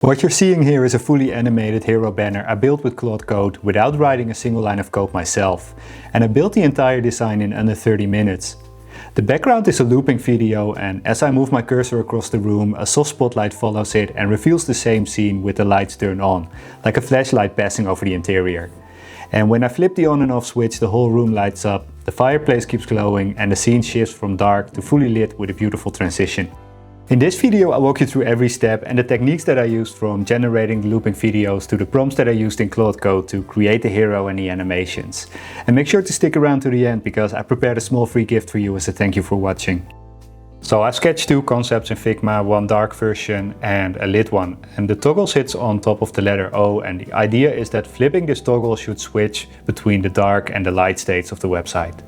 What you're seeing here is a fully animated hero banner I built with Claude Code without writing a single line of code myself, and I built the entire design in under 30 minutes. The background is a looping video, and as I move my cursor across the room, a soft spotlight follows it and reveals the same scene with the lights turned on, like a flashlight passing over the interior. And when I flip the on and off switch, the whole room lights up, the fireplace keeps glowing, and the scene shifts from dark to fully lit with a beautiful transition. In this video I walk you through every step and the techniques that I used, from generating looping videos to the prompts that I used in Claude Code to create the hero and the animations. And make sure to stick around to the end, because I prepared a small free gift for you as a thank you for watching. So I sketched two concepts in Figma, one dark version and a lit one. And the toggle sits on top of the letter O, and the idea is that flipping this toggle should switch between the dark and the light states of the website.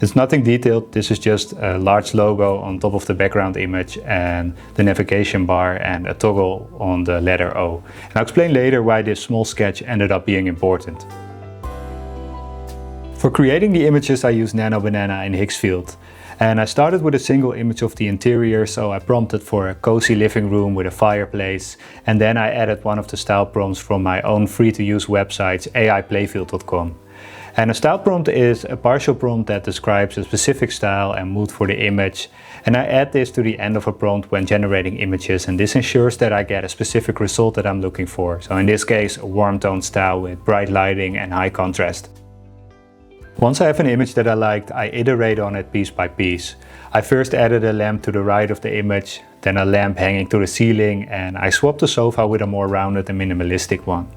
It's nothing detailed, this is just a large logo on top of the background image and the navigation bar and a toggle on the letter O. And I'll explain later why this small sketch ended up being important. For creating the images I used Nano Banana in Higgsfield. And I started with a single image of the interior, so I prompted for a cozy living room with a fireplace, and then I added one of the style prompts from my own free-to-use website aiplayfield.com. And a style prompt is a partial prompt that describes a specific style and mood for the image, and I add this to the end of a prompt when generating images, and this ensures that I get a specific result that I'm looking for. So in this case, a warm tone style with bright lighting and high contrast. Once I have an image that I liked, I iterate on it piece by piece. I first added a lamp to the right of the image, then a lamp hanging to the ceiling, and I swapped the sofa with a more rounded and minimalistic one.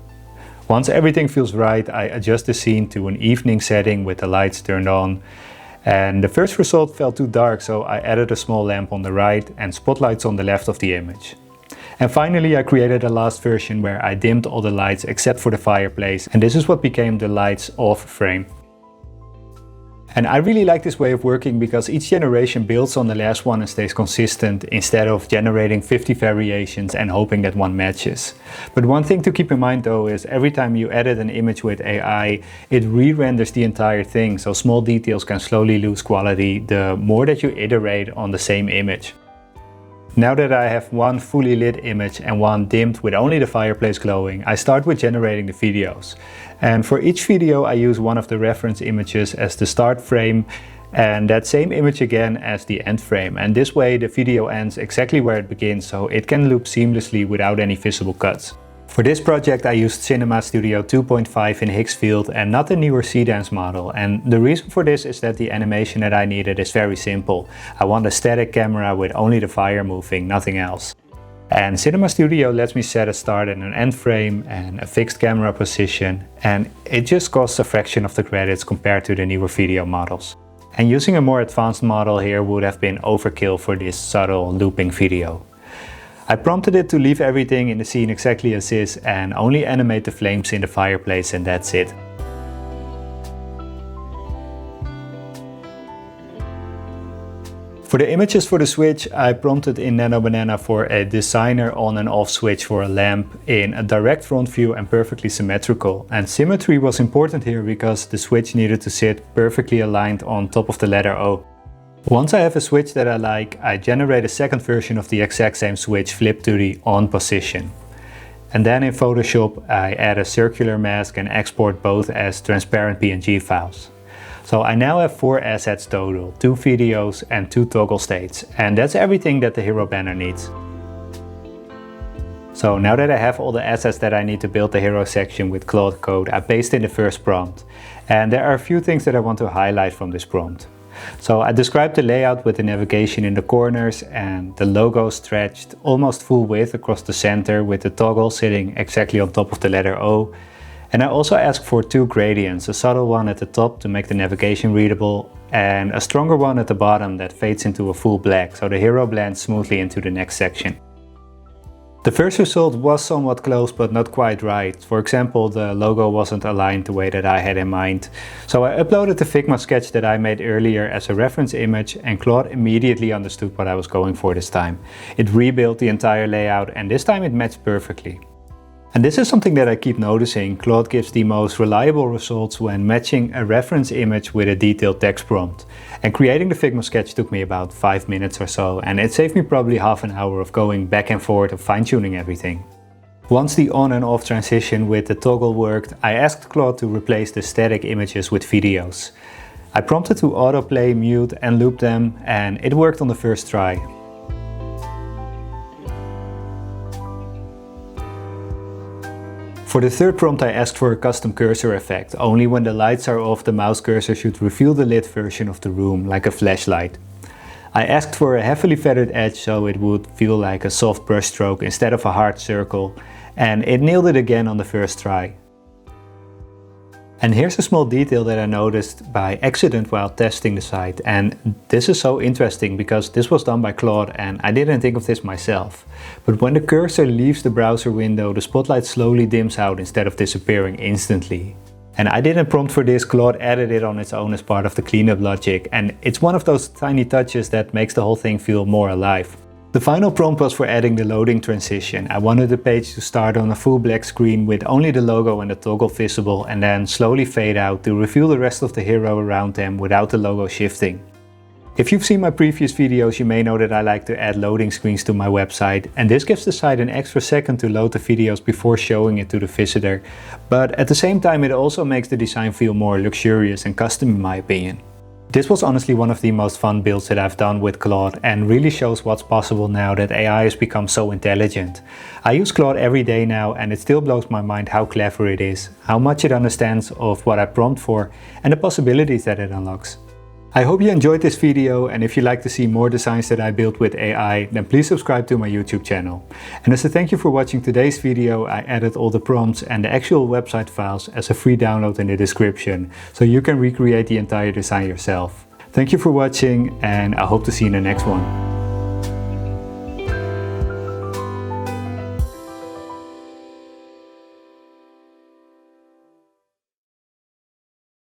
Once everything feels right, I adjust the scene to an evening setting with the lights turned on. And the first result felt too dark, so I added a small lamp on the right and spotlights on the left of the image. And finally I created a last version where I dimmed all the lights except for the fireplace, and this is what became the lights off frame. And I really like this way of working because each generation builds on the last one and stays consistent, instead of generating 50 variations and hoping that one matches. But one thing to keep in mind though is every time you edit an image with AI, it re-renders the entire thing, so small details can slowly lose quality the more that you iterate on the same image. Now that I have one fully lit image and one dimmed with only the fireplace glowing, I start with generating the videos. And for each video I use one of the reference images as the start frame and that same image again as the end frame. And this way the video ends exactly where it begins, so it can loop seamlessly without any visible cuts. For this project I used Cinema Studio 2.5 in Higgsfield and not the newer Seedance model, and the reason for this is that the animation that I needed is very simple. I want a static camera with only the fire moving, nothing else. And Cinema Studio lets me set a start and an end frame and a fixed camera position, and it just costs a fraction of the credits compared to the newer video models. And using a more advanced model here would have been overkill for this subtle looping video. I prompted it to leave everything in the scene exactly as is and only animate the flames in the fireplace, and that's it. For the images for the switch, I prompted in Nano Banana for a designer on and off switch for a lamp in a direct front view and perfectly symmetrical. And symmetry was important here because the switch needed to sit perfectly aligned on top of the letter O. Once I have a switch that I like, I generate a second version of the exact same switch flipped to the on position. And then in Photoshop I add a circular mask and export both as transparent PNG files. So I now have 4 assets total, 2 videos and 2 toggle states, and that's everything that the hero banner needs. So now that I have all the assets that I need to build the hero section with Claude Code, I paste in the first prompt. And there are a few things that I want to highlight from this prompt. So I described the layout with the navigation in the corners and the logo stretched almost full width across the center with the toggle sitting exactly on top of the letter O. And I also asked for 2 gradients, a subtle one at the top to make the navigation readable and a stronger one at the bottom that fades into a full black, so the hero blends smoothly into the next section. The first result was somewhat close but not quite right. For example, the logo wasn't aligned the way that I had in mind. So I uploaded the Figma sketch that I made earlier as a reference image, and Claude immediately understood what I was going for this time. It rebuilt the entire layout and this time it matched perfectly. And this is something that I keep noticing. Claude gives the most reliable results when matching a reference image with a detailed text prompt. And creating the Figma sketch took me about 5 minutes or so, and it saved me probably half an hour of going back and forth of fine-tuning everything. Once the on and off transition with the toggle worked, I asked Claude to replace the static images with videos. I prompted to autoplay, mute and loop them, and it worked on the first try. For the third prompt I asked for a custom cursor effect. Only when the lights are off the mouse cursor should reveal the lit version of the room, like a flashlight. I asked for a heavily feathered edge so it would feel like a soft brush stroke instead of a hard circle, and it nailed it again on the first try. And here's a small detail that I noticed by accident while testing the site, and this is so interesting because this was done by Claude and I didn't think of this myself. But when the cursor leaves the browser window, the spotlight slowly dims out instead of disappearing instantly. And I didn't prompt for this, Claude added it on its own as part of the cleanup logic, and it's one of those tiny touches that makes the whole thing feel more alive. The final prompt was for adding the loading transition. I wanted the page to start on a full black screen with only the logo and the toggle visible, and then slowly fade out to reveal the rest of the hero around them without the logo shifting. If you've seen my previous videos, you may know that I like to add loading screens to my website, and this gives the site an extra second to load the videos before showing it to the visitor. But at the same time, it also makes the design feel more luxurious and custom in my opinion. This was honestly one of the most fun builds that I've done with Claude and really shows what's possible now that AI has become so intelligent. I use Claude every day now and it still blows my mind how clever it is, how much it understands of what I prompt for and the possibilities that it unlocks. I hope you enjoyed this video, and if you'd like to see more designs that I built with AI, then please subscribe to my YouTube channel. And as a thank you for watching today's video, I added all the prompts and the actual website files as a free download in the description, so you can recreate the entire design yourself. Thank you for watching, and I hope to see you in the next one.